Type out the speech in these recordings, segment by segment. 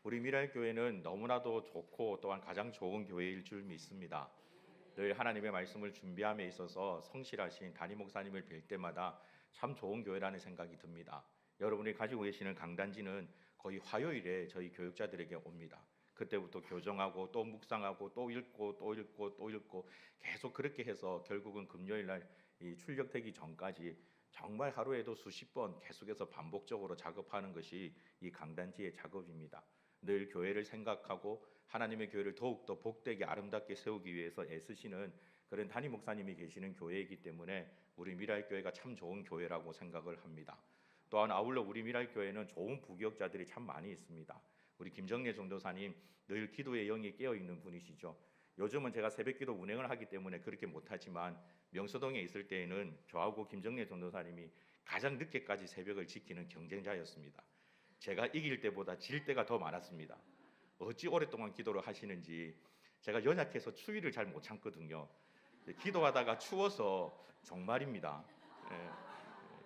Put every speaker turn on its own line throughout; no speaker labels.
우리 미랄교회는 너무나도 좋고 또한 가장 좋은 교회일 줄 믿습니다. 늘 하나님의 말씀을 준비함에 있어서 성실하신 담임 목사님을 뵐 때마다 참 좋은 교회라는 생각이 듭니다. 여러분이 가지고 계시는 강단지는 거의 화요일에 저희 교육자들에게 옵니다. 그때부터 교정하고 또 묵상하고 또 읽고 또 읽고 또 읽고 계속 그렇게 해서 결국은 금요일 날 이 출력되기 전까지 정말 하루에도 수십 번 계속해서 반복적으로 작업하는 것이 이 강단지의 작업입니다. 늘 교회를 생각하고 하나님의 교회를 더욱더 복되게 아름답게 세우기 위해서 애쓰시는 그런 담임 목사님이 계시는 교회이기 때문에 우리 미랄교회가 참 좋은 교회라고 생각을 합니다. 또한 아울러 우리 미랄교회는 좋은 부교육자들이 참 많이 있습니다. 우리 김정래 전도사님 늘 기도의 영이 깨어있는 분이시죠. 요즘은 제가 새벽기도 운행을 하기 때문에 그렇게 못하지만 명서동에 있을 때에는 저하고 김정래 전도사님이 가장 늦게까지 새벽을 지키는 경쟁자였습니다. 제가 이길 때보다 질 때가 더 많았습니다. 어찌 오랫동안 기도를 하시는지. 제가 연약해서 추위를 잘 못 참거든요. 기도하다가 추워서 정말입니다.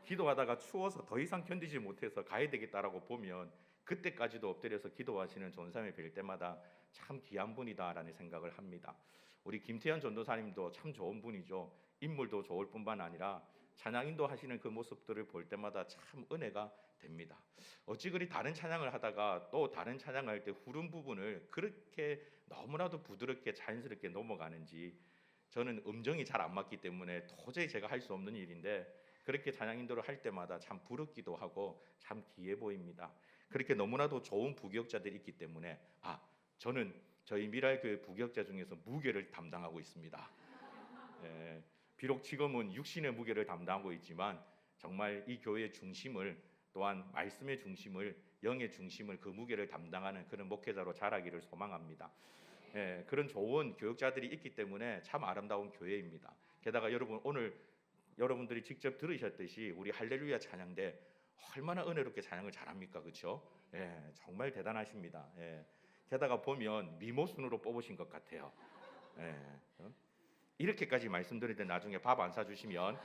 기도하다가 추워서 더 이상 견디지 못해서 가야 되겠다라고 보면 그때까지도 엎드려서 기도하시는 전사님을 뵐 때마다 참 귀한 분이다라는 생각을 합니다. 우리 김태현 전도사님도 참 좋은 분이죠. 인물도 좋을 뿐만 아니라 찬양 인도하시는 그 모습들을 볼 때마다 참 은혜가 됩니다. 어찌 그리 다른 찬양을 하다가 또 다른 찬양을 할 때 후른 부분을 그렇게 너무나도 부드럽게 자연스럽게 넘어가는지. 저는 음정이 잘 안 맞기 때문에 도저히 제가 할 수 없는 일인데 그렇게 찬양 인도를 할 때마다 참 부럽기도 하고 참 귀해 보입니다. 그렇게 너무나도 좋은 부교육자들이 있기 때문에 저는 저희 미랄교회 부교육자 중에서 무게를 담당하고 있습니다. 비록 지금은 육신의 무게를 담당하고 있지만 정말 이 교회의 중심을, 또한 말씀의 중심을, 영의 중심을, 그 무게를 담당하는 그런 목회자로 자라기를 소망합니다. 그런 좋은 교육자들이 있기 때문에 참 아름다운 교회입니다. 게다가 여러분, 오늘 여러분들이 직접 들으셨듯이 우리 할렐루야 찬양대 얼마나 은혜롭게 찬양을 잘합니까? 그렇죠? 정말 대단하십니다. 게다가 보면 미모순으로 뽑으신 것 같아요. 이렇게까지 말씀드리는데 나중에 밥 안 사주시면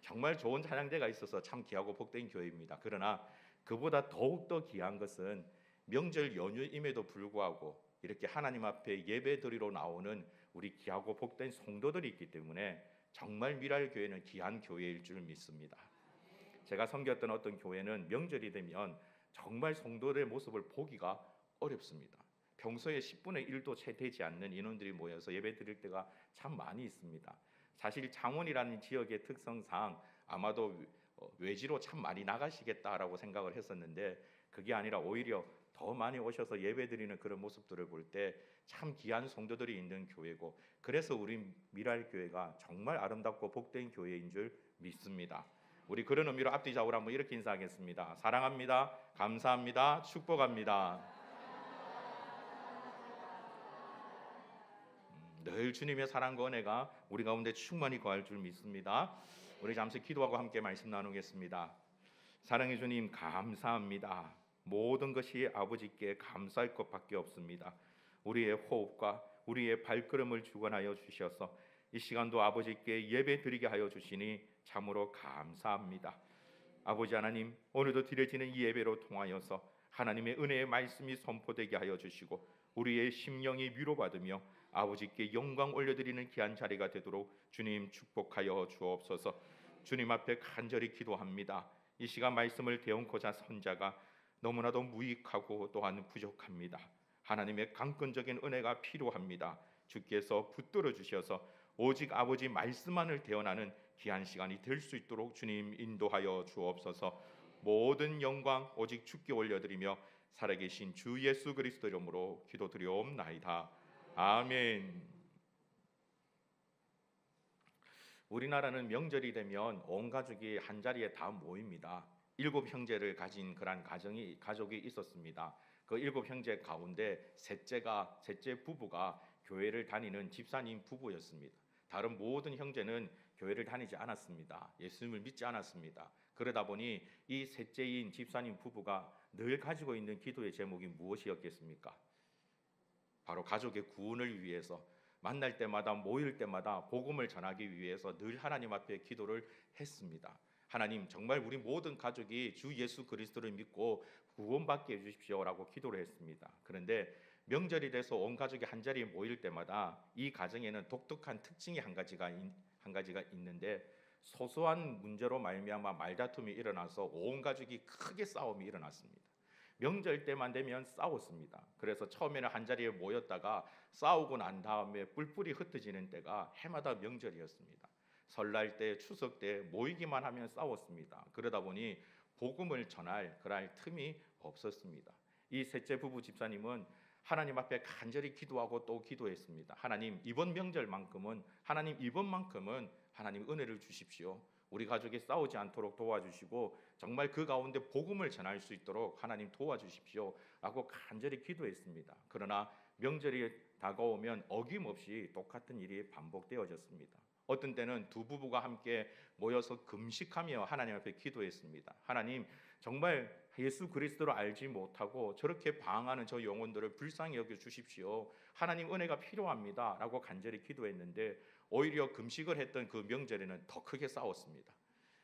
정말 좋은 찬양대가 있어서 참 귀하고 복된 교회입니다. 그러나 그보다 더욱더 귀한 것은 명절 연휴임에도 불구하고 이렇게 하나님 앞에 예배드리러 나오는 우리 귀하고 복된 성도들이 있기 때문에 정말 미랄교회는 귀한 교회일 줄 믿습니다. 제가 섬겼던 어떤 교회는 명절이 되면 정말 성도들의 모습을 보기가 어렵습니다. 평소에 10분의 1도 채 되지 않는 인원들이 모여서 예배 드릴 때가 참 많이 있습니다. 사실 창원이라는 지역의 특성상 아마도 외지로 참 많이 나가시겠다라고 생각을 했었는데 그게 아니라 오히려 더 많이 오셔서 예배드리는 그런 모습들을 볼 때 참 귀한 성도들이 있는 교회고, 그래서 우리 미랄교회가 정말 아름답고 복된 교회인 줄 믿습니다. 우리 그런 의미로 앞뒤 좌우로 한번 이렇게 인사하겠습니다. 사랑합니다. 감사합니다. 축복합니다. 늘 주님의 사랑과 은혜가 우리 가운데 충만히 거할 줄 믿습니다. 우리 잠시 기도하고 함께 말씀 나누겠습니다. 사랑의 주님, 감사합니다. 모든 것이 아버지께 감사할 것밖에 없습니다. 우리의 호흡과 우리의 발걸음을 주관하여 주셔서 이 시간도 아버지께 예배 드리게 하여 주시니 참으로 감사합니다. 아버지 하나님, 오늘도 드려지는 이 예배로 통하여서 하나님의 은혜의 말씀이 선포되게 하여 주시고 우리의 심령이 위로받으며 아버지께 영광 올려드리는 귀한 자리가 되도록 주님 축복하여 주옵소서. 주님 앞에 간절히 기도합니다. 이 시간 말씀을 대언코자 선자가 너무나도 무익하고 또한 부족합니다. 하나님의 강권적인 은혜가 필요합니다. 주께서 붙들어 주셔서 오직 아버지 말씀만을 대언하는 귀한 시간이 될 수 있도록 주님 인도하여 주옵소서. 모든 영광 오직 주께 올려드리며 살아계신 주 예수 그리스도 이름으로 기도드리옵나이다. 아멘. 우리나라는 명절이 되면 온 가족이 한 자리에 다 모입니다. 7 형제를 가진 그런 가족이 있었습니다. 그 7 형제 가운데 셋째 부부가 교회를 다니는 집사님 부부였습니다. 다른 모든 형제는 교회를 다니지 않았습니다. 예수님을 믿지 않았습니다. 그러다 보니 이 셋째인 집사님 부부가 늘 가지고 있는 기도의 제목이 무엇이었겠습니까? 바로 가족의 구원을 위해서, 만날 때마다 모일 때마다 복음을 전하기 위해서 늘 하나님 앞에 기도를 했습니다. 하나님, 정말 우리 모든 가족이 주 예수 그리스도를 믿고 구원받게 해주십시오라고 기도를 했습니다. 그런데 명절이 돼서 온 가족이 한 자리에 모일 때마다 이 가정에는 독특한 특징이 한 가지가 있는데, 소소한 문제로 말미암아 말다툼이 일어나서 온 가족이 크게 싸움이 일어났습니다. 명절 때만 되면 싸웠습니다. 그래서 처음에는 한 자리에 모였다가 싸우고 난 다음에 뿔뿔이 흩어지는 때가 해마다 명절이었습니다. 설날 때, 추석 때 모이기만 하면 싸웠습니다. 그러다 보니 복음을 전할 그럴 틈이 없었습니다. 이 셋째 부부 집사님은 하나님 앞에 간절히 기도하고 또 기도했습니다. 하나님, 이번만큼은 하나님 은혜를 주십시오. 우리 가족이 싸우지 않도록 도와주시고 정말 그 가운데 복음을 전할 수 있도록 하나님 도와주십시오 라고 간절히 기도했습니다. 그러나 명절이 다가오면 어김없이 똑같은 일이 반복되어졌습니다. 어떤 때는 두 부부가 함께 모여서 금식하며 하나님 앞에 기도했습니다. 하나님, 정말 예수 그리스도를 알지 못하고 저렇게 방황하는 저 영혼들을 불쌍히 여겨 주십시오. 하나님 은혜가 필요합니다 라고 간절히 기도했는데, 오히려 금식을 했던 그 명절에는 더 크게 싸웠습니다.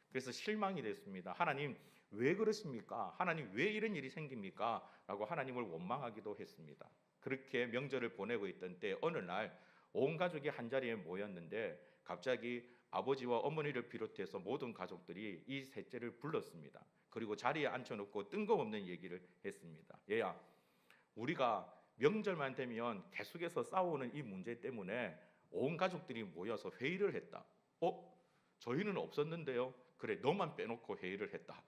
그래서 실망이 됐습니다. 하나님, 왜 그러십니까? 하나님, 왜 이런 일이 생깁니까? 라고 하나님을 원망하기도 했습니다. 그렇게 명절을 보내고 있던 때 어느 날 온 가족이 한 자리에 모였는데, 갑자기 아버지와 어머니를 비롯해서 모든 가족들이 이 셋째를 불렀습니다. 그리고 자리에 앉혀놓고 뜬금없는 얘기를 했습니다. 얘야, 우리가 명절만 되면 계속해서 싸우는 이 문제 때문에 온 가족들이 모여서 회의를 했다. 저희는 없었는데요. 그래, 너만 빼놓고 회의를 했다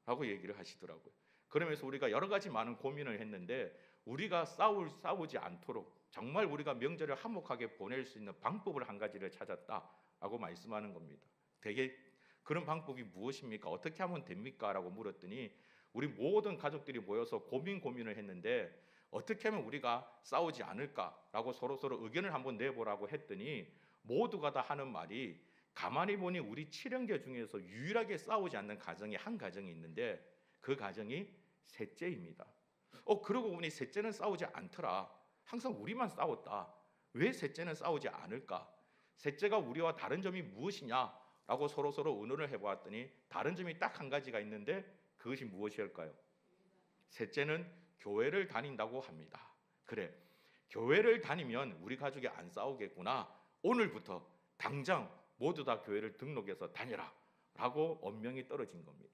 라고 얘기를 하시더라고요. 그러면서 우리가 여러 가지 많은 고민을 했는데, 우리가 싸우지 않도록 정말 우리가 명절을 화목하게 보낼 수 있는 방법을 한 가지를 찾았다라고 말씀하는 겁니다. 되게 그런 방법이 무엇입니까? 어떻게 하면 됩니까? 라고 물었더니, 우리 모든 가족들이 모여서 고민을 했는데 어떻게 하면 우리가 싸우지 않을까라고 서로 의견을 한번 내보라고 했더니, 모두가 다 하는 말이, 가만히 보니 우리 7형제 중에서 유일하게 싸우지 않는 가정이 한 가정이 있는데 그 가정이 셋째입니다. 그러고 보니 셋째는 싸우지 않더라. 항상 우리만 싸웠다. 왜 셋째는 싸우지 않을까? 셋째가 우리와 다른 점이 무엇이냐라고 서로 의논을 해보았더니 다른 점이 딱 한 가지가 있는데, 그것이 무엇일까요? 셋째는 교회를 다닌다고 합니다. 그래, 교회를 다니면 우리 가족이 안 싸우겠구나. 오늘부터 당장 모두 다 교회를 등록해서 다녀라 라고 엄명이 떨어진 겁니다.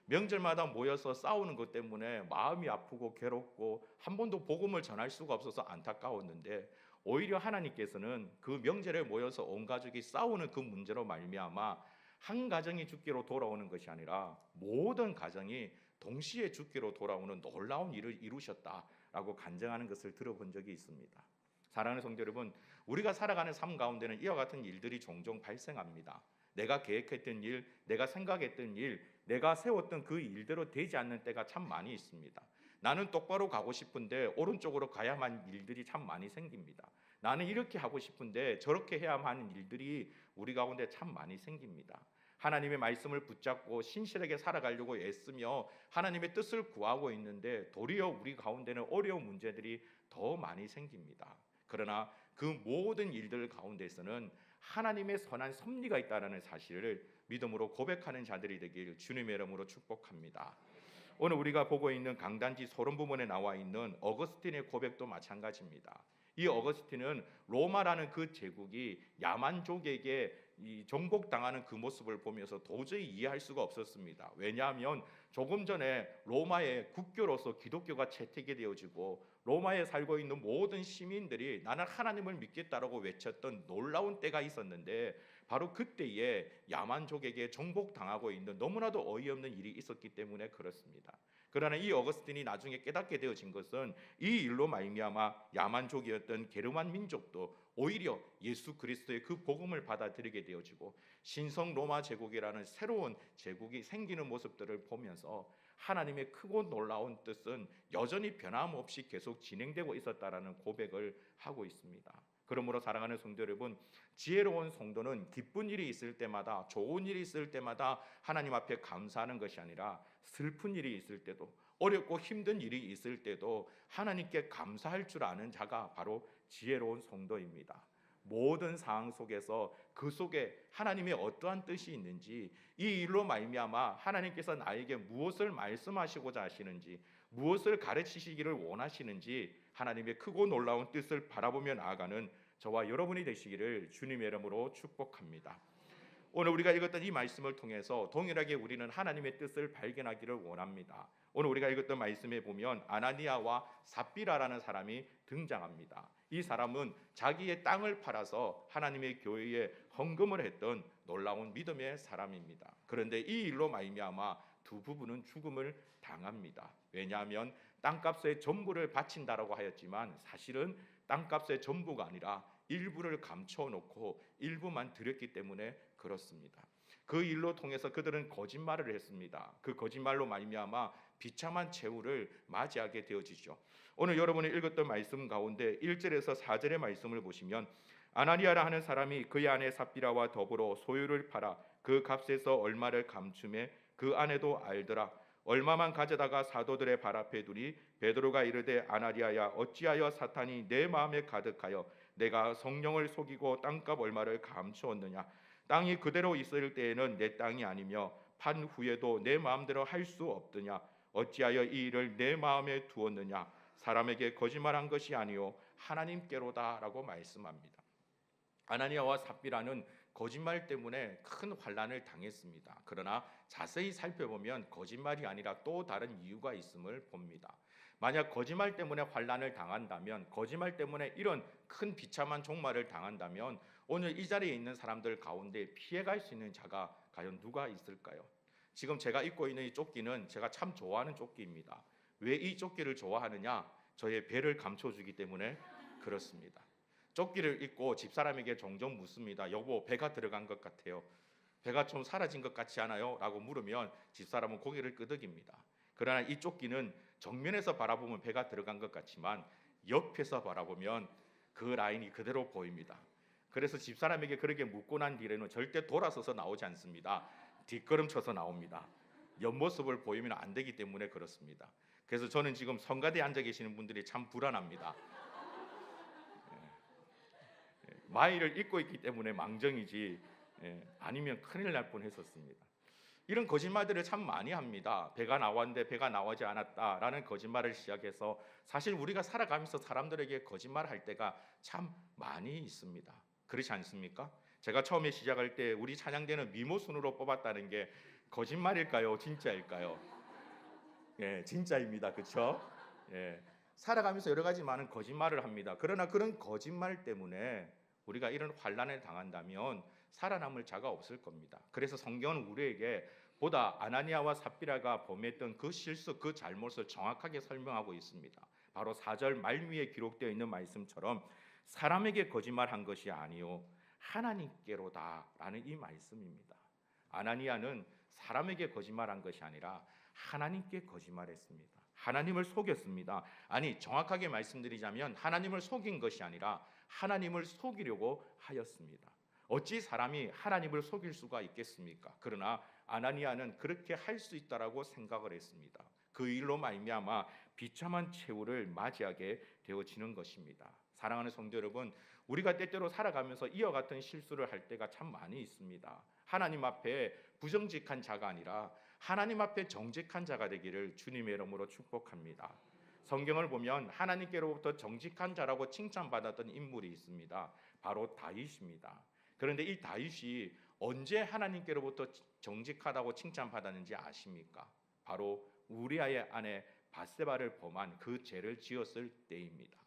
명절마다 모여서 싸우는 것 때문에 마음이 아프고 괴롭고 한 번도 복음을 전할 수가 없어서 안타까웠는데, 오히려 하나님께서는 그 명절에 모여서 온 가족이 싸우는 그 문제로 말미암아 한 가정이 죽기로 돌아오는 것이 아니라 모든 가정이 동시에 죽기로 돌아오는 놀라운 일을 이루셨다라고 간증하는 것을 들어본 적이 있습니다. 사랑하는 성도 여러분, 우리가 살아가는 삶 가운데는 이와 같은 일들이 종종 발생합니다. 내가 계획했던 일, 내가 생각했던 일, 내가 세웠던 그 일대로 되지 않는 때가 참 많이 있습니다. 나는 똑바로 가고 싶은데 오른쪽으로 가야만 일들이 참 많이 생깁니다. 나는 이렇게 하고 싶은데 저렇게 해야만 하는 일들이 우리 가운데 참 많이 생깁니다. 하나님의 말씀을 붙잡고 신실하게 살아가려고 애쓰며 하나님의 뜻을 구하고 있는데 도리어 우리 가운데는 어려운 문제들이 더 많이 생깁니다. 그러나 그 모든 일들 가운데서는 하나님의 선한 섭리가 있다는 사실을 믿음으로 고백하는 자들이 되길 주님의 이름으로 축복합니다. 오늘 우리가 보고 있는 강단지 소론 부문에 나와 있는 어거스틴의 고백도 마찬가지입니다. 이 어거스틴은 로마라는 그 제국이 야만족에게 정복당하는 그 모습을 보면서 도저히 이해할 수가 없었습니다. 왜냐하면 조금 전에 로마의 국교로서 기독교가 채택이 되어지고 로마에 살고 있는 모든 시민들이 나는 하나님을 믿겠다라고 외쳤던 놀라운 때가 있었는데, 바로 그때에 야만족에게 정복당하고 있는 너무나도 어이없는 일이 있었기 때문에 그렇습니다. 그러나 이 어거스틴이 나중에 깨닫게 되어진 것은 이 일로 말미암아 야만족이었던 게르만 민족도 오히려 예수 그리스도의 그 복음을 받아들이게 되어지고 신성 로마 제국이라는 새로운 제국이 생기는 모습들을 보면서 하나님의 크고 놀라운 뜻은 여전히 변함없이 계속 진행되고 있었다라는 고백을 하고 있습니다. 그러므로 사랑하는 성도 여러분, 지혜로운 성도는 기쁜 일이 있을 때마다, 좋은 일이 있을 때마다 하나님 앞에 감사하는 것이 아니라 슬픈 일이 있을 때도, 어렵고 힘든 일이 있을 때도 하나님께 감사할 줄 아는 자가 바로 지혜로운 성도입니다. 모든 상황 속에서 그 속에 하나님의 어떠한 뜻이 있는지, 이 일로 말미암아 하나님께서 나에게 무엇을 말씀하시고자 하시는지, 무엇을 가르치시기를 원하시는지 하나님의 크고 놀라운 뜻을 바라보며 나아가는 저와 여러분이 되시기를 주님의 이름으로 축복합니다. 오늘 우리가 읽었던 이 말씀을 통해서 동일하게 우리는 하나님의 뜻을 발견하기를 원합니다. 오늘 우리가 읽었던 말씀에 보면 아나니아와 삽비라라는 사람이 등장합니다. 이 사람은 자기의 땅을 팔아서 하나님의 교회에 헌금을 했던 놀라운 믿음의 사람입니다. 그런데 이 일로 말미암아 두 부부는 죽음을 당합니다. 왜냐하면 땅값의 전부를 바친다라고 하였지만 사실은 땅값의 전부가 아니라 일부를 감춰놓고 일부만 드렸기 때문에 그렇습니다. 그 일로 통해서 그들은 거짓말을 했습니다. 그 거짓말로 말미암아 비참한 최후를 맞이하게 되어지죠. 오늘 여러분이 읽었던 말씀 가운데 1절에서 4절의 말씀을 보시면 아나니아라 하는 사람이 그의 아내 삽비라와 더불어 소유를 팔아 그 값에서 얼마를 감춤해 그 아내도 알더라. 얼마만 가져다가 사도들의 발 앞에 두니 베드로가 이르되 아나니아야 어찌하여 사탄이 내 마음에 가득하여 내가 성령을 속이고 땅값 얼마를 감추었느냐. 땅이 그대로 있을 때에는 내 땅이 아니며 판 후에도 내 마음대로 할 수 없더냐. 어찌하여 이 일을 내 마음에 두었느냐. 사람에게 거짓말한 것이 아니요 하나님께로다라고 말씀합니다. 아나니아와 삽비라는 거짓말 때문에 큰 환난을 당했습니다. 그러나 자세히 살펴보면 거짓말이 아니라 또 다른 이유가 있음을 봅니다. 만약 거짓말 때문에 환난을 당한다면, 거짓말 때문에 이런 큰 비참한 종말을 당한다면 오늘 이 자리에 있는 사람들 가운데 피해갈 수 있는 자가 과연 누가 있을까요? 지금 제가 입고 있는 이 조끼는 제가 참 좋아하는 조끼입니다. 왜 이 조끼를 좋아하느냐? 저의 배를 감춰주기 때문에 그렇습니다. 조끼를 입고 집사람에게 종종 묻습니다. 여보, 배가 들어간 것 같아요. 배가 좀 사라진 것 같지 않아요? 라고 물으면 집사람은 고개를 끄덕입니다. 그러나 이 조끼는 정면에서 바라보면 배가 들어간 것 같지만 옆에서 바라보면 그 라인이 그대로 보입니다. 그래서 집사람에게 그렇게 묻고 난 뒤에는 절대 돌아서서 나오지 않습니다. 뒷걸음쳐서 나옵니다. 옆모습을 보이면 안 되기 때문에 그렇습니다. 그래서 저는 지금 성가대에 앉아 계시는 분들이 참 불안합니다. 마이를 입고 있기 때문에 망정이지 아니면 큰일 날 뻔했었습니다. 이런 거짓말들을 참 많이 합니다. 배가 나왔는데 배가 나오지 않았다라는 거짓말을 시작해서 사실 우리가 살아가면서 사람들에게 거짓말할 때가 참 많이 있습니다. 그렇지 않습니까? 제가 처음에 시작할 때 우리 찬양대는 미모순으로 뽑았다는 게 거짓말일까요? 진짜일까요? 진짜입니다. 그렇죠? 살아가면서 여러 가지 많은 거짓말을 합니다. 그러나 그런 거짓말 때문에 우리가 이런 환난을 당한다면 살아남을 자가 없을 겁니다. 그래서 성경은 우리에게 보다 아나니아와 삽비라가 범했던 그 실수, 그 잘못을 정확하게 설명하고 있습니다. 바로 4절 말미에 기록되어 있는 말씀처럼 사람에게 거짓말한 것이 아니요 하나님께로다라는 이 말씀입니다. 아나니아는 사람에게 거짓말한 것이 아니라 하나님께 거짓말했습니다. 하나님을 속였습니다. 아니, 정확하게 말씀드리자면 하나님을 속인 것이 아니라 하나님을 속이려고 하였습니다. 어찌 사람이 하나님을 속일 수가 있겠습니까? 그러나 아나니아는 그렇게 할 수 있다라고 생각을 했습니다. 그 일로 말미암아 비참한 최후를 맞이하게 되어지는 것입니다. 사랑하는 성도 여러분, 우리가 때때로 살아가면서 이와 같은 실수를 할 때가 참 많이 있습니다. 하나님 앞에 부정직한 자가 아니라 하나님 앞에 정직한 자가 되기를 주님의 이름으로 축복합니다. 성경을 보면 하나님께로부터 정직한 자라고 칭찬받았던 인물이 있습니다. 바로 다윗입니다. 그런데 이 다윗이 언제 하나님께로부터 정직하다고 칭찬받았는지 아십니까? 바로 우리아의 아내 밧세바를 범한 그 죄를 지었을 때입니다.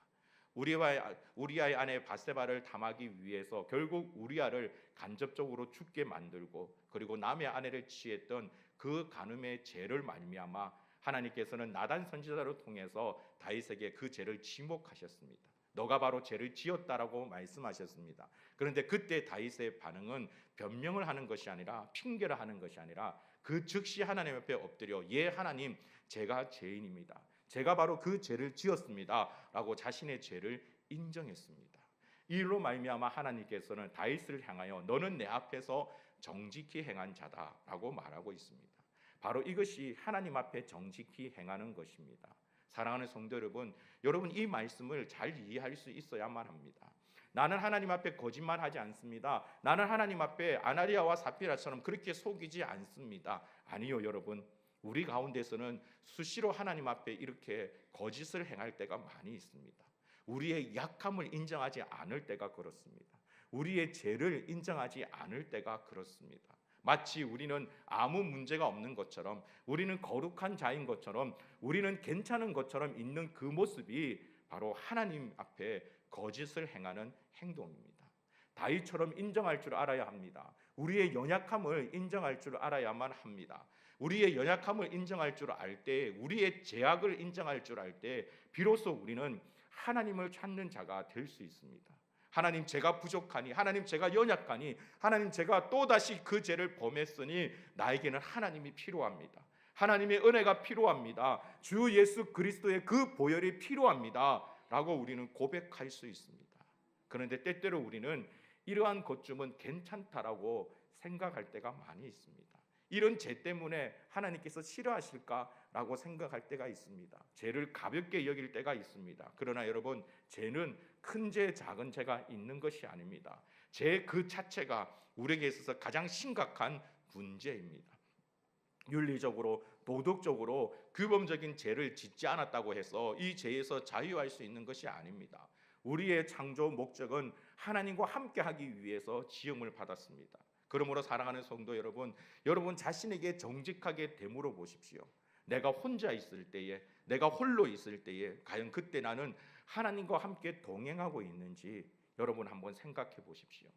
우리아의 아내 밧세바를 탐하기 위해서 결국 우리아를 간접적으로 죽게 만들고, 그리고 남의 아내를 취했던 그 간음의 죄를 말미암아 하나님께서는 나단 선지자를 통해서 다윗에게 그 죄를 지목하셨습니다. 너가 바로 죄를 지었다라고 말씀하셨습니다. 그런데 그때 다윗의 반응은 변명을 하는 것이 아니라 핑계를 하는 것이 아니라 그 즉시 하나님 앞에 엎드려 예 하나님, 제가 죄인입니다. 제가 바로 그 죄를 지었습니다 라고 자신의 죄를 인정했습니다. 이 일로 말미암아 하나님께서는 다윗을 향하여 너는 내 앞에서 정직히 행한 자다라고 말하고 있습니다. 바로 이것이 하나님 앞에 정직히 행하는 것입니다. 사랑하는 성도 여러분, 여러분 이 말씀을 잘 이해할 수 있어야만 합니다. 나는 하나님 앞에 거짓말하지 않습니다. 나는 하나님 앞에 아나리아와 사피라처럼 그렇게 속이지 않습니다. 아니요, 여러분. 우리 가운데서는 수시로 하나님 앞에 이렇게 거짓을 행할 때가 많이 있습니다. 우리의 약함을 인정하지 않을 때가 그렇습니다. 우리의 죄를 인정하지 않을 때가 그렇습니다. 마치 우리는 아무 문제가 없는 것처럼, 우리는 거룩한 자인 것처럼, 우리는 괜찮은 것처럼 있는 그 모습이 바로 하나님 앞에 거짓을 행하는 행동입니다. 다윗처럼 인정할 줄 알아야 합니다. 우리의 연약함을 인정할 줄 알아야만 합니다. 우리의 연약함을 인정할 줄 알 때, 우리의 죄악을 인정할 줄 알 때 비로소 우리는 하나님을 찾는 자가 될 수 있습니다. 하나님, 제가 부족하니, 하나님, 제가 연약하니, 하나님, 제가 또다시 그 죄를 범했으니 나에게는 하나님이 필요합니다. 하나님의 은혜가 필요합니다. 주 예수 그리스도의 그 보혈이 필요합니다 라고 우리는 고백할 수 있습니다. 그런데 때때로 우리는 이러한 것쯤은 괜찮다라고 생각할 때가 많이 있습니다. 이런 죄 때문에 하나님께서 싫어하실까라고 생각할 때가 있습니다. 죄를 가볍게 여길 때가 있습니다. 그러나 여러분, 죄는 큰 죄, 작은 죄가 있는 것이 아닙니다. 죄 그 자체가 우리에게 있어서 가장 심각한 문제입니다. 윤리적으로, 도덕적으로 규범적인 죄를 짓지 않았다고 해서 이 죄에서 자유할 수 있는 것이 아닙니다. 우리의 창조 목적은 하나님과 함께하기 위해서 지음을 받았습니다. 그러므로 사랑하는 성도 여러분, 여러분 자신에게 정직하게 되물어 보십시오. 내가 혼자 있을 때에, 내가 홀로 있을 때에 과연 그때 나는 하나님과 함께 동행하고 있는지 여러분 한번 생각해 보십시오.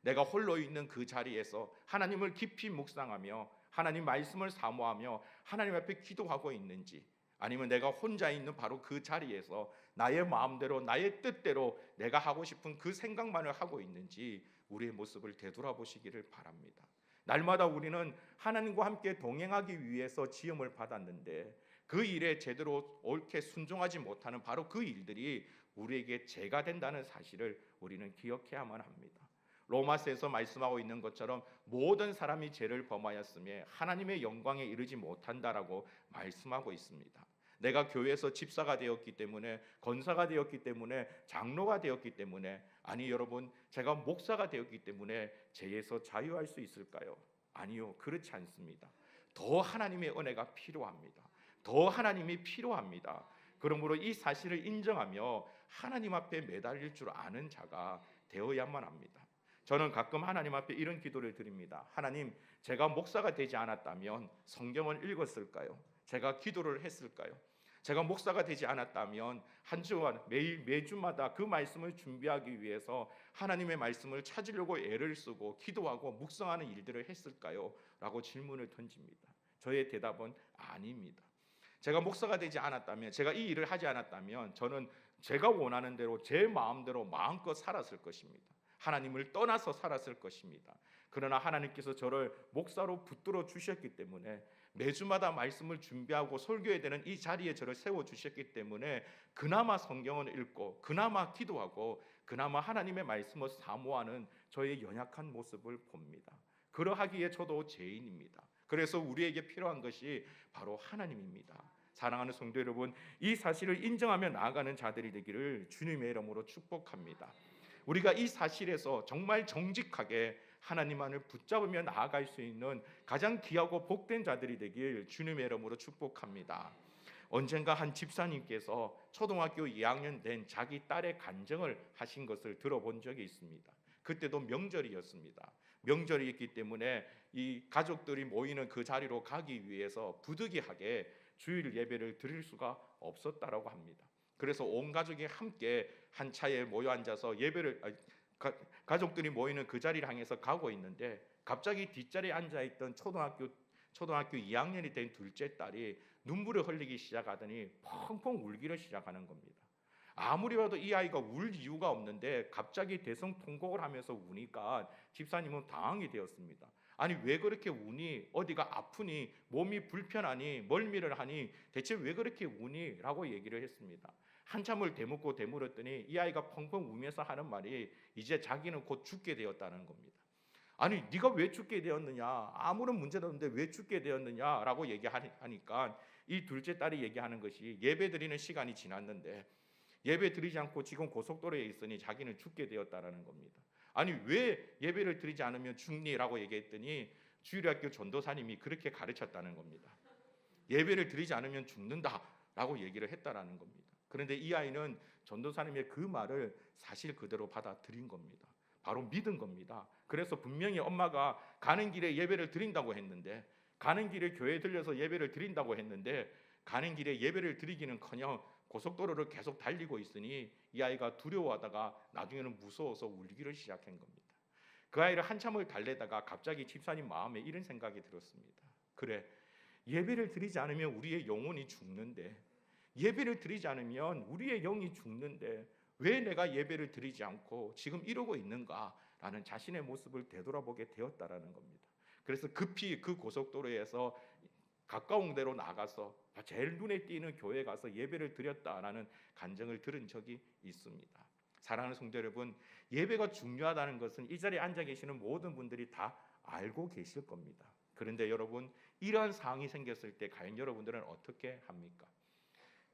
내가 홀로 있는 그 자리에서 하나님을 깊이 묵상하며 하나님 말씀을 사모하며 하나님 앞에 기도하고 있는지, 아니면 내가 혼자 있는 바로 그 자리에서 나의 마음대로, 나의 뜻대로 내가 하고 싶은 그 생각만을 하고 있는지 우리의 모습을 되돌아보시기를 바랍니다. 날마다 우리는 하나님과 함께 동행하기 위해서 지음을 받았는데 그 일에 제대로 옳게 순종하지 못하는 바로 그 일들이 우리에게 죄가 된다는 사실을 우리는 기억해야만 합니다. 로마서에서 말씀하고 있는 것처럼 모든 사람이 죄를 범하였으며 하나님의 영광에 이르지 못한다라고 말씀하고 있습니다. 내가 교회에서 집사가 되었기 때문에, 권사가 되었기 때문에, 장로가 되었기 때문에, 아니 여러분, 제가 목사가 되었기 때문에 죄에서 자유할 수 있을까요? 아니요, 그렇지 않습니다. 더 하나님의 은혜가 필요합니다. 더 하나님이 필요합니다. 그러므로 이 사실을 인정하며 하나님 앞에 매달릴 줄 아는 자가 되어야만 합니다. 저는 가끔 하나님 앞에 이런 기도를 드립니다. 하나님, 제가 목사가 되지 않았다면 성경을 읽었을까요? 제가 기도를 했을까요? 제가 목사가 되지 않았다면 한 주간 매주마다 그 말씀을 준비하기 위해서 하나님의 말씀을 찾으려고 애를 쓰고 기도하고 묵상하는 일들을 했을까요? 라고 질문을 던집니다. 저의 대답은 아닙니다. 제가 목사가 되지 않았다면, 제가 이 일을 하지 않았다면 저는 제가 원하는 대로 제 마음대로 마음껏 살았을 것입니다. 하나님을 떠나서 살았을 것입니다. 그러나 하나님께서 저를 목사로 붙들어 주셨기 때문에, 매주마다 말씀을 준비하고 설교해야 되는 이 자리에 저를 세워주셨기 때문에 그나마 성경을 읽고 그나마 기도하고 그나마 하나님의 말씀을 사모하는 저의 연약한 모습을 봅니다. 그러하기에 저도 죄인입니다. 그래서 우리에게 필요한 것이 바로 하나님입니다. 사랑하는 성도 여러분, 이 사실을 인정하며 나아가는 자들이 되기를 주님의 이름으로 축복합니다. 우리가 이 사실에서 정말 정직하게 하나님만을 붙잡으며 나아갈 수 있는 가장 귀하고 복된 자들이 되길 주님의 이름으로 축복합니다. 언젠가 한 집사님께서 초등학교 2학년 된 자기 딸의 간증을 하신 것을 들어본 적이 있습니다. 그때도 명절이었습니다. 명절이었기 때문에 이 가족들이 모이는 그 자리로 가기 위해서 부득이하게 주일 예배를 드릴 수가 없었다라고 합니다. 그래서 온 가족이 함께 한 차에 모여 앉아서 예배를 가족들이 모이는 그 자리를 향해서 가고 있는데 갑자기 뒷자리에 앉아있던 초등학교 2학년이 된 둘째 딸이 눈물을 흘리기 시작하더니 펑펑 울기를 시작하는 겁니다. 아무리 봐도 이 아이가 울 이유가 없는데 갑자기 대성통곡을 하면서 우니까 집사님은 당황이 되었습니다. 아니 왜 그렇게 우니? 어디가 아프니? 몸이 불편하니? 멀미를 하니? 대체 왜 그렇게 우니? 라고 얘기를 했습니다. 한참을 되묻고 되물었더니 이 아이가 펑펑 우면서 하는 말이 이제 자기는 곧 죽게 되었다는 겁니다. 아니 네가 왜 죽게 되었느냐? 아무런 문제도 없는데 왜 죽게 되었느냐? 라고 얘기하니까 이 둘째 딸이 얘기하는 것이 예배 드리는 시간이 지났는데 예배 드리지 않고 지금 고속도로에 있으니 자기는 죽게 되었다라는 겁니다. 아니 왜 예배를 드리지 않으면 죽니라고 얘기했더니 주일학교 전도사님이 그렇게 가르쳤다는 겁니다. 예배를 드리지 않으면 죽는다라고 얘기를 했다라는 겁니다. 그런데 이 아이는 전도사님의 그 말을 사실 그대로 받아들인 겁니다. 바로 믿은 겁니다. 그래서 분명히 엄마가 가는 길에 예배를 드린다고 했는데, 가는 길에 교회에 들려서 예배를 드린다고 했는데, 가는 길에 예배를 드리기는커녕 고속도로를 계속 달리고 있으니 이 아이가 두려워하다가 나중에는 무서워서 울기를 시작한 겁니다. 그 아이를 한참을 달래다가 갑자기 집사님 마음에 이런 생각이 들었습니다. 그래, 예배를 드리지 않으면 우리의 영혼이 죽는데, 예배를 드리지 않으면 우리의 영이 죽는데 왜 내가 예배를 드리지 않고 지금 이러고 있는가라는 자신의 모습을 되돌아보게 되었다라는 겁니다. 그래서 급히 그 고속도로에서 가까운 데로 나가서 제일 눈에 띄는 교회에 가서 예배를 드렸다라는 간증을 들은 적이 있습니다. 사랑하는 성도 여러분, 예배가 중요하다는 것은 이 자리에 앉아 계시는 모든 분들이 다 알고 계실 겁니다. 그런데 여러분, 이러한 상황이 생겼을 때 과연 여러분들은 어떻게 합니까?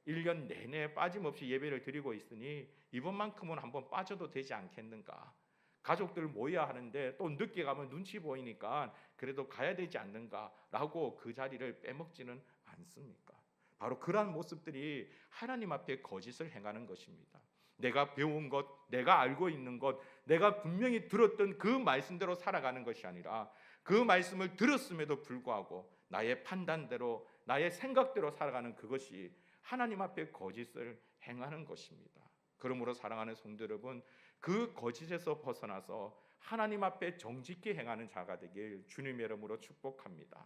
1년 내내 빠짐없이 예배를 드리고 있으니 이번만큼은 한번 빠져도 되지 않겠는가? 가족들 모여야 하는데 또 늦게 가면 눈치 보이니까 그래도 가야 되지 않는가라고 그 자리를 빼먹지는 않습니까? 바로 그러한 모습들이 하나님 앞에 거짓을 행하는 것입니다. 내가 배운 것, 내가 알고 있는 것, 내가 분명히 들었던 그 말씀대로 살아가는 것이 아니라 그 말씀을 들었음에도 불구하고 나의 판단대로, 나의 생각대로 살아가는 그것이 하나님 앞에 거짓을 행하는 것입니다. 그러므로 사랑하는 성도 여러분, 그 거짓에서 벗어나서 하나님 앞에 정직히 행하는 자가 되길 주님의 이름으로 축복합니다.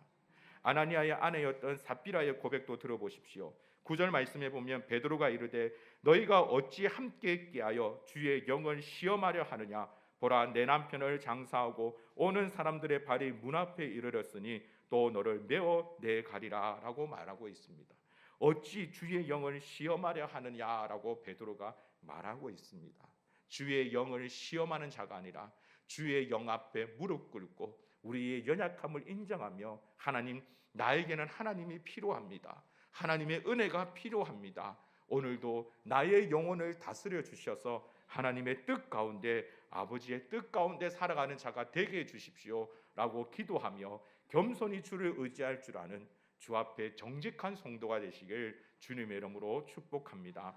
아나니아의 아내였던 삽비라의 고백도 들어보십시오. 9절 말씀에 보면 베드로가 이르되 너희가 어찌 함께 깨하여 주의 영을 시험하려 하느냐? 보라, 내 남편을 장사하고 오는 사람들의 발이 문 앞에 이르렀으니 또 너를 메어 내가리라 라고 말하고 있습니다. 어찌 주의 영을 시험하려 하느냐라고 베드로가 말하고 있습니다. 주의 영을 시험하는 자가 아니라 주의 영 앞에 무릎 꿇고 우리의 연약함을 인정하며 하나님, 나에게는 하나님이 필요합니다. 하나님의 은혜가 필요합니다. 오늘도 나의 영혼을 다스려 주셔서 하나님의 뜻 가운데, 아버지의 뜻 가운데 살아가는 자가 되게 해 주십시오 라고 기도하며 겸손히 주를 의지할 줄 아는 주 앞에 정직한 성도가 되시길 주님의 이름으로 축복합니다.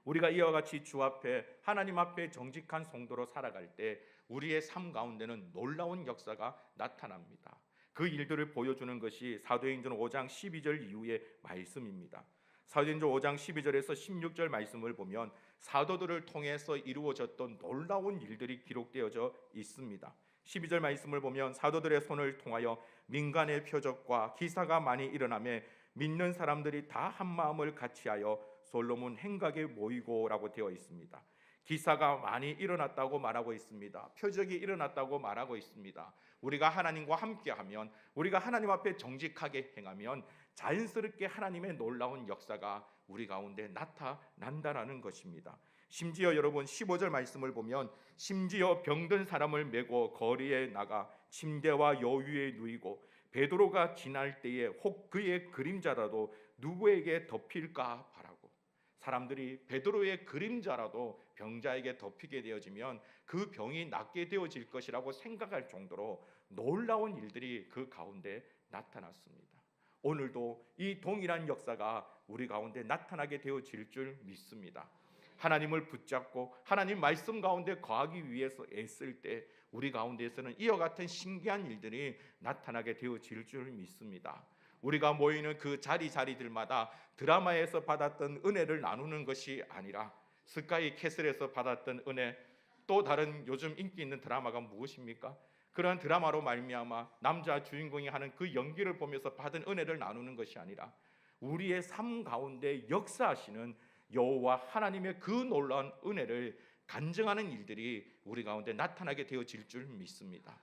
우리가 이와 같이 주 앞에, 하나님 앞에 정직한 성도로 살아갈 때 우리의 삶 가운데는 놀라운 역사가 나타납니다. 그 일들을 보여주는 것이 사도행전 5장 12절 이후의 말씀입니다. 사도행전 5장 12절에서 16절 말씀을 보면 사도들을 통해서 이루어졌던 놀라운 일들이 기록되어져 있습니다. 12절 말씀을 보면 사도들의 손을 통하여 민간의 표적과 기사가 많이 일어나며 믿는 사람들이 다 한마음을 같이하여 솔로몬 행각에 모이고라고 되어 있습니다. 기사가 많이 일어났다고 말하고 있습니다. 표적이 일어났다고 말하고 있습니다. 우리가 하나님과 함께하면, 우리가 하나님 앞에 정직하게 행하면 자연스럽게 하나님의 놀라운 역사가 우리 가운데 나타난다라는 것입니다. 심지어 여러분 15절 말씀을 보면 심지어 병든 사람을 메고 거리에 나가 침대와 여위에 누이고 베드로가 지날 때에 혹 그의 그림자라도 누구에게 덮일까 바라고, 사람들이 베드로의 그림자라도 병자에게 덮이게 되어지면 그 병이 낫게 되어질 것이라고 생각할 정도로 놀라운 일들이 그 가운데 나타났습니다. 오늘도 이 동일한 역사가 우리 가운데 나타나게 되어질 줄 믿습니다. 하나님을 붙잡고 하나님 말씀 가운데 거하기 위해서 애쓸 때 우리 가운데에서는 이와 같은 신기한 일들이 나타나게 되어질 줄 믿습니다. 우리가 모이는 그 자리들마다 드라마에서 받았던 은혜를 나누는 것이 아니라 스카이 캐슬에서 받았던 은혜, 또 다른 요즘 인기 있는 드라마가 무엇입니까? 그러한 드라마로 말미암아 남자 주인공이 하는 그 연기를 보면서 받은 은혜를 나누는 것이 아니라 우리의 삶 가운데 역사하시는 여호와 하나님의 그 놀라운 은혜를 간증하는 일들이 우리 가운데 나타나게 되어질 줄 믿습니다.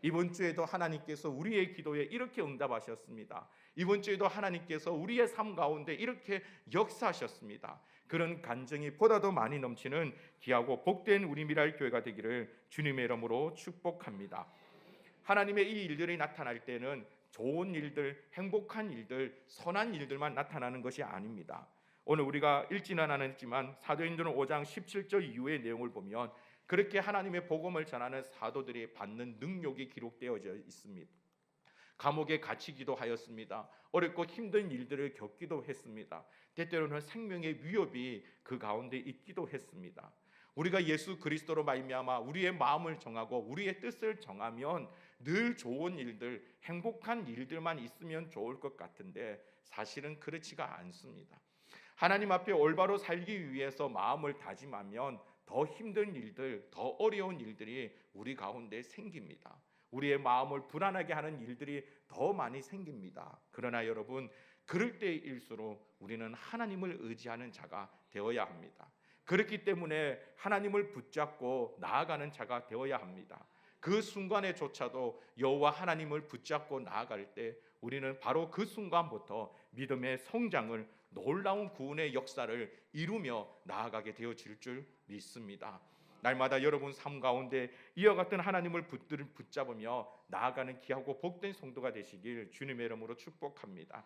이번 주에도 하나님께서 우리의 기도에 이렇게 응답하셨습니다. 이번 주에도 하나님께서 우리의 삶 가운데 이렇게 역사하셨습니다. 그런 간증이 보다도 많이 넘치는 귀하고 복된 우리 미랄 교회가 되기를 주님의 이름으로 축복합니다. 하나님의 이 일들이 나타날 때는 좋은 일들, 행복한 일들, 선한 일들만 나타나는 것이 아닙니다. 오늘 우리가 읽지는 않았지만 사도행전 5장 17절 이후의 내용을 보면 그렇게 하나님의 복음을 전하는 사도들이 받는 능력이 기록되어져 있습니다. 감옥에 갇히기도 하였습니다. 어렵고 힘든 일들을 겪기도 했습니다. 때때로는 생명의 위협이 그 가운데 있기도 했습니다. 우리가 예수 그리스도로 말미암아 우리의 마음을 정하고 우리의 뜻을 정하면 늘 좋은 일들, 행복한 일들만 있으면 좋을 것 같은데 사실은 그렇지가 않습니다. 하나님 앞에 올바로 살기 위해서 마음을 다짐하면 더 힘든 일들, 더 어려운 일들이 우리 가운데 생깁니다. 우리의 마음을 불안하게 하는 일들이 더 많이 생깁니다. 그러나 여러분, 그럴 때일수록 우리는 하나님을 의지하는 자가 되어야 합니다. 그렇기 때문에 하나님을 붙잡고 나아가는 자가 되어야 합니다. 그 순간에조차도 여호와 하나님을 붙잡고 나아갈 때 우리는 바로 그 순간부터 믿음의 성장을, 놀라운 구원의 역사를 이루며 나아가게 되어질 줄 믿습니다. 날마다 여러분 삶 가운데 이와 같은 하나님을 붙잡으며 나아가는 귀하고 복된 성도가 되시길 주님의 이름으로 축복합니다.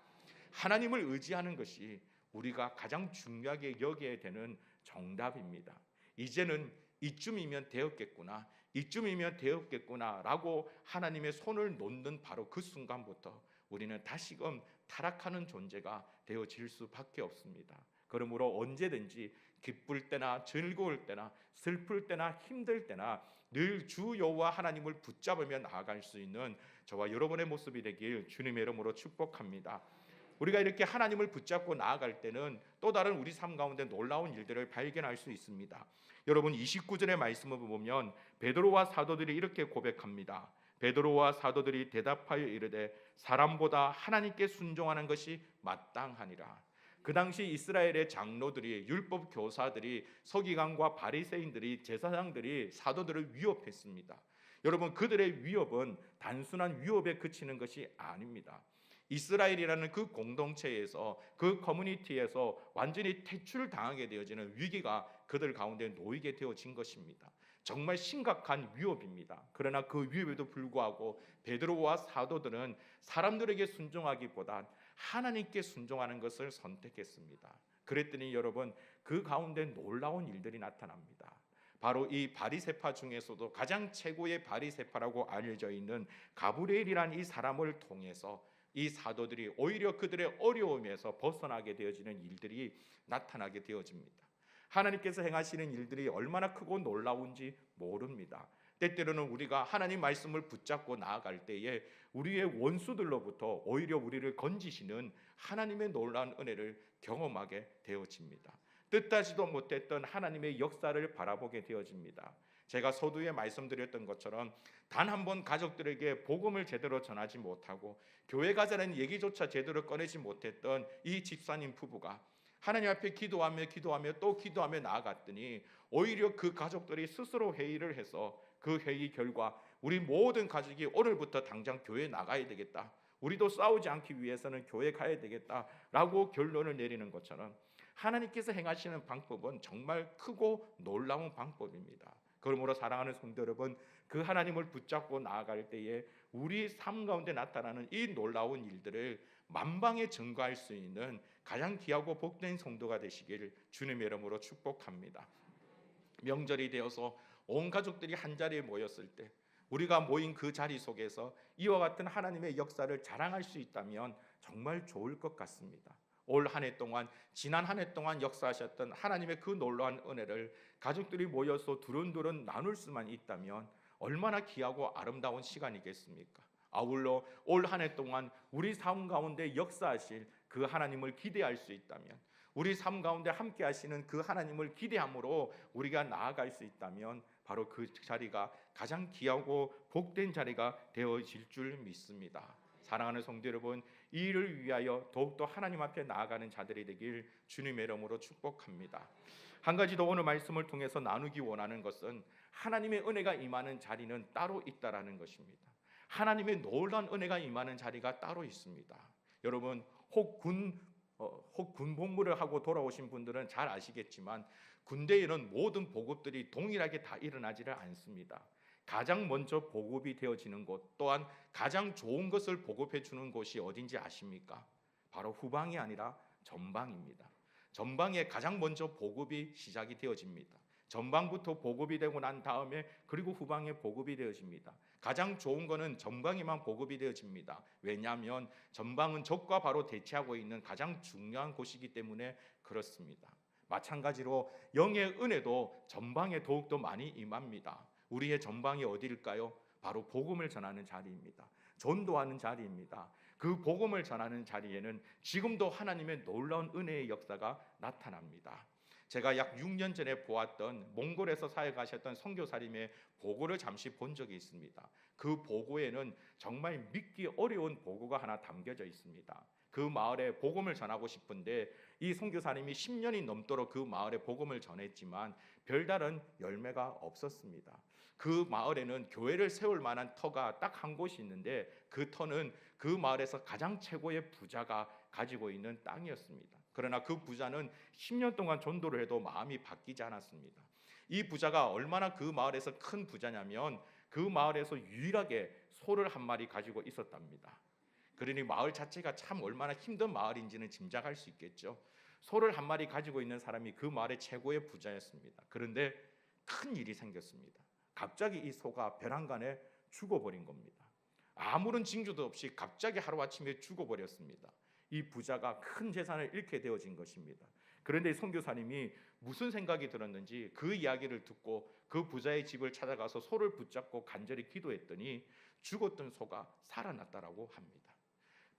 하나님을 의지하는 것이 우리가 가장 중요하게 여겨야 되는 정답입니다. 이제는 이쯤이면 되었겠구나, 이쯤이면 되었겠구나 라고 하나님의 손을 놓는 바로 그 순간부터 우리는 다시금 타락하는 존재가 되어질 수밖에 없습니다. 그러므로 언제든지 기쁠 때나 즐거울 때나 슬플 때나 힘들 때나 늘 주 여호와 하나님을 붙잡으며 나아갈 수 있는 저와 여러분의 모습이 되길 주님의 이름으로 축복합니다. 우리가 이렇게 하나님을 붙잡고 나아갈 때는 또 다른 우리 삶 가운데 놀라운 일들을 발견할 수 있습니다. 여러분 29절의 말씀을 보면 베드로와 사도들이 이렇게 고백합니다. 베드로와 사도들이 대답하여 이르되 사람보다 하나님께 순종하는 것이 마땅하니라. 그 당시 이스라엘의 장로들이, 율법 교사들이, 서기관과 바리새인들이, 제사장들이 사도들을 위협했습니다. 여러분 그들의 위협은 단순한 위협에 그치는 것이 아닙니다. 이스라엘이라는 그 공동체에서, 그 커뮤니티에서 완전히 퇴출당하게 되어지는 위기가 그들 가운데 놓이게 되어진 것입니다. 정말 심각한 위협입니다. 그러나 그 위협에도 불구하고 베드로와 사도들은 사람들에게 순종하기보다 하나님께 순종하는 것을 선택했습니다. 그랬더니 여러분 그 가운데 놀라운 일들이 나타납니다. 바로 이 바리새파 중에서도 가장 최고의 바리새파라고 알려져 있는 가브리엘이라는 이 사람을 통해서 이 사도들이 오히려 그들의 어려움에서 벗어나게 되어지는 일들이 나타나게 되어집니다. 하나님께서 행하시는 일들이 얼마나 크고 놀라운지 모릅니다. 때때로는 우리가 하나님 말씀을 붙잡고 나아갈 때에 우리의 원수들로부터 오히려 우리를 건지시는 하나님의 놀라운 은혜를 경험하게 되어집니다. 뜻하지도 못했던 하나님의 역사를 바라보게 되어집니다. 제가 서두에 말씀드렸던 것처럼 단 한 번 가족들에게 복음을 제대로 전하지 못하고 교회 가자는 얘기조차 제대로 꺼내지 못했던 이 집사님 부부가 하나님 앞에 기도하며 또 기도하며 나아갔더니 오히려 그 가족들이 스스로 회의를 해서 그 회의 결과 우리 모든 가족이 오늘부터 당장 교회에 나가야 되겠다, 우리도 싸우지 않기 위해서는 교회 가야 되겠다라고 결론을 내리는 것처럼 하나님께서 행하시는 방법은 정말 크고 놀라운 방법입니다. 그러므로 사랑하는 성도 여러분, 그 하나님을 붙잡고 나아갈 때에 우리 삶 가운데 나타나는 이 놀라운 일들을 만방에 증거할 수 있는 가장 귀하고 복된 성도가 되시기를 주님의 이름으로 축복합니다. 명절이 되어서 온 가족들이 한 자리에 모였을 때 우리가 모인 그 자리 속에서 이와 같은 하나님의 역사를 자랑할 수 있다면 정말 좋을 것 같습니다. 올 한 해 동안, 지난 한 해 동안 역사하셨던 하나님의 그 놀라운 은혜를 가족들이 모여서 두런두런 나눌 수만 있다면 얼마나 귀하고 아름다운 시간이겠습니까? 아울러 올 한 해 동안 우리 삶 가운데 역사하실 그 하나님을 기대할 수 있다면, 우리 삶 가운데 함께 하시는 그 하나님을 기대함으로 우리가 나아갈 수 있다면 바로 그 자리가 가장 귀하고 복된 자리가 되어질 줄 믿습니다. 사랑하는 성도 여러분, 이 일을 위하여 더욱더 하나님 앞에 나아가는 자들이 되길 주님의 이름으로 축복합니다. 한 가지 더 오늘 말씀을 통해서 나누기 원하는 것은 하나님의 은혜가 임하는 자리는 따로 있다라는 것입니다. 하나님의 놀라운 은혜가 임하는 자리가 따로 있습니다. 여러분 혹 군복무를 하고 돌아오신 분들은 잘 아시겠지만 군대에는 모든 보급들이 동일하게 다 일어나지를 않습니다. 가장 먼저 보급이 되어지는 곳, 또한 가장 좋은 것을 보급해 주는 곳이 어딘지 아십니까? 바로 후방이 아니라 전방입니다. 전방에 가장 먼저 보급이 시작이 되어집니다. 전방부터 보급이 되고 난 다음에 그리고 후방에 보급이 되어집니다. 가장 좋은 거는 전방에만 보급이 되어집니다. 왜냐하면 전방은 적과 바로 대치하고 있는 가장 중요한 곳이기 때문에 그렇습니다. 마찬가지로 영의 은혜도 전방에 더욱더 많이 임합니다. 우리의 전방이 어디일까요? 바로 복음을 전하는 자리입니다. 전도하는 자리입니다. 그 복음을 전하는 자리에는 지금도 하나님의 놀라운 은혜의 역사가 나타납니다. 제가 약 6년 전에 보았던 몽골에서 사역하셨던 선교사님의 보고를 잠시 본 적이 있습니다. 그 보고에는 정말 믿기 어려운 보고가 하나 담겨져 있습니다. 그 마을에 복음을 전하고 싶은데 이 선교사님이 10년이 넘도록 그 마을에 복음을 전했지만 별다른 열매가 없었습니다. 그 마을에는 교회를 세울 만한 터가 딱 한 곳이 있는데 그 터는 그 마을에서 가장 최고의 부자가 가지고 있는 땅이었습니다. 그러나 그 부자는 10년 동안 전도를 해도 마음이 바뀌지 않았습니다. 이 부자가 얼마나 그 마을에서 큰 부자냐면 그 마을에서 유일하게 소를 한 마리 가지고 있었답니다. 그러니 마을 자체가 참 얼마나 힘든 마을인지는 짐작할 수 있겠죠. 소를 한 마리 가지고 있는 사람이 그 마을의 최고의 부자였습니다. 그런데 큰 일이 생겼습니다. 갑자기 이 소가 벼랑간에 죽어버린 겁니다. 아무런 징조도 없이 갑자기 하루아침에 죽어버렸습니다. 이 부자가 큰 재산을 잃게 되어진 것입니다. 그런데 선교사님이 무슨 생각이 들었는지 그 이야기를 듣고 그 부자의 집을 찾아가서 소를 붙잡고 간절히 기도했더니 죽었던 소가 살아났다라고 합니다.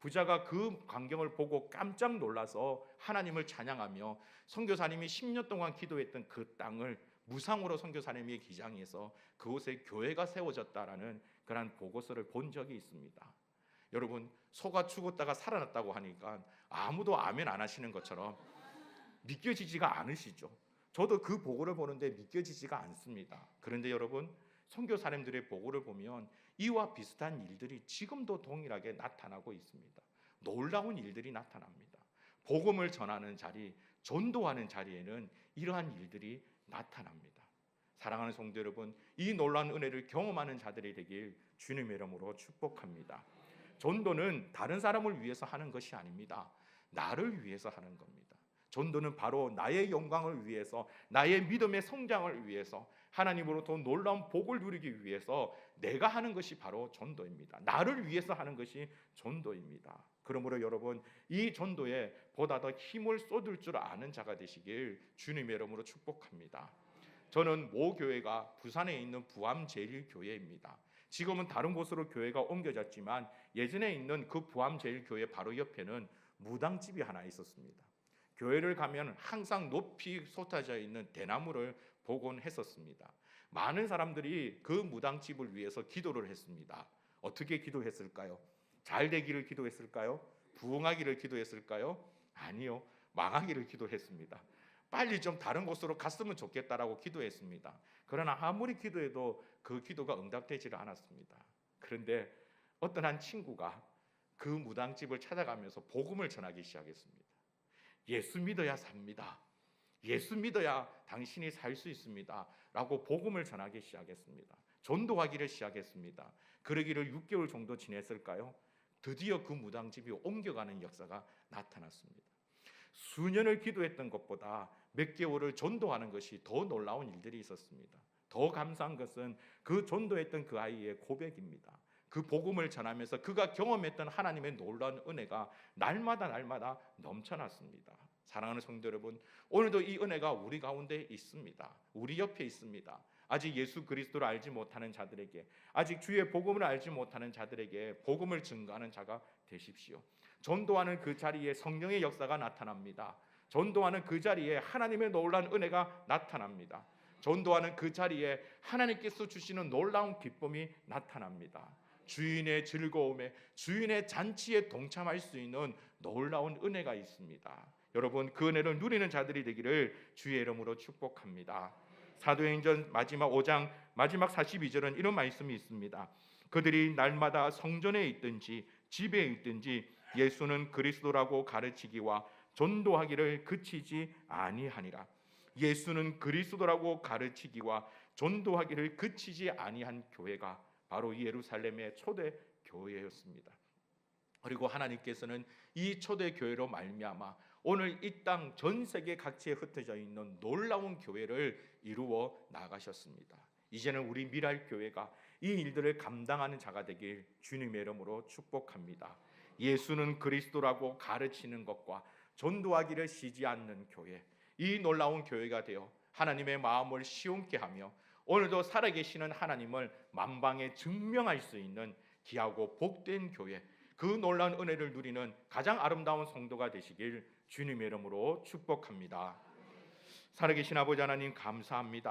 부자가 그 광경을 보고 깜짝 놀라서 하나님을 찬양하며 선교사님이 10년 동안 기도했던 그 땅을 무상으로 선교사님이 기장해서 그곳에 교회가 세워졌다라는 그런 보고서를 본 적이 있습니다. 여러분, 소가 죽었다가 살아났다고 하니까 아무도 아멘 안 하시는 것처럼 믿겨지지가 않으시죠. 저도 그 보고를 보는데 믿겨지지가 않습니다. 그런데 여러분, 선교사님들의 보고를 보면 이와 비슷한 일들이 지금도 동일하게 나타나고 있습니다. 놀라운 일들이 나타납니다. 복음을 전하는 자리, 전도하는 자리에는 이러한 일들이 나타납니다. 사랑하는 성도 여러분, 이 놀라운 은혜를 경험하는 자들이 되길 주님의 이름으로 축복합니다. 전도는 다른 사람을 위해서 하는 것이 아닙니다. 나를 위해서 하는 겁니다. 전도는 바로 나의 영광을 위해서, 나의 믿음의 성장을 위해서, 하나님으로부터 놀라운 복을 누리기 위해서 내가 하는 것이 바로 전도입니다. 나를 위해서 하는 것이 전도입니다. 그러므로 여러분, 이 전도에 보다 더 힘을 쏟을 줄 아는 자가 되시길 주님의 이름으로 축복합니다. 저는 모 교회가 부산에 있는 부암제일교회입니다. 지금은 다른 곳으로 교회가 옮겨졌지만 예전에 있는 그 부암제일교회 바로 옆에는 무당집이 하나 있었습니다. 교회를 가면 항상 높이 솟아져 있는 대나무를 보곤 했었습니다. 많은 사람들이 그 무당집을 위해서 기도를 했습니다. 어떻게 기도했을까요? 잘 되기를 기도했을까요? 부흥하기를 기도했을까요? 아니요, 망하기를 기도했습니다. 빨리 좀 다른 곳으로 갔으면 좋겠다라고 기도했습니다. 그러나 아무리 기도해도 그 기도가 응답되지를 않았습니다. 그런데 어떤 한 친구가 그 무당집을 찾아가면서 복음을 전하기 시작했습니다. 예수 믿어야 삽니다. 예수 믿어야 당신이 살 수 있습니다. 라고 복음을 전하기 시작했습니다. 전도하기를 시작했습니다. 그러기를 6개월 정도 지냈을까요? 드디어 그 무당집이 옮겨가는 역사가 나타났습니다. 수년을 기도했던 것보다 몇 개월을 전도하는 것이 더 놀라운 일들이 있었습니다. 더 감사한 것은 그 전도했던 그 아이의 고백입니다. 그 복음을 전하면서 그가 경험했던 하나님의 놀라운 은혜가 날마다 넘쳐났습니다. 사랑하는 성도 여러분, 오늘도 이 은혜가 우리 가운데 있습니다. 우리 옆에 있습니다. 아직 예수 그리스도를 알지 못하는 자들에게, 아직 주의 복음을 알지 못하는 자들에게 복음을 증거하는 자가 되십시오. 전도하는 그 자리에 성령의 역사가 나타납니다. 전도하는 그 자리에 하나님의 놀라운 은혜가 나타납니다. 전도하는 그 자리에 하나님께서 주시는 놀라운 기쁨이 나타납니다. 주인의 즐거움에, 주인의 잔치에 동참할 수 있는 놀라운 은혜가 있습니다. 여러분, 그 은혜를 누리는 자들이 되기를 주의 이름으로 축복합니다. 사도행전 마지막 5장 마지막 42절은 이런 말씀이 있습니다. 그들이 날마다 성전에 있든지 집에 있든지 예수는 그리스도라고 가르치기와 전도하기를 그치지 아니하니라. 예수는 그리스도라고 가르치기와 전도하기를 그치지 아니한 교회가 바로 이 예루살렘의 초대 교회였습니다. 그리고 하나님께서는 이 초대 교회로 말미암아 오늘 이 땅 전 세계 각지에 흩어져 있는 놀라운 교회를 이루어 나가셨습니다. 이제는 우리 미랄 교회가 이 일들을 감당하는 자가 되길 주님의 이름으로 축복합니다. 예수는 그리스도라고 가르치는 것과 전도하기를 쉬지 않는 교회, 이 놀라운 교회가 되어 하나님의 마음을 시원케 하며 오늘도 살아계시는 하나님을 만방에 증명할 수 있는 귀하고 복된 교회, 그 놀라운 은혜를 누리는 가장 아름다운 성도가 되시길 주님의 이름으로 축복합니다. 살아계신 아버지 하나님 감사합니다.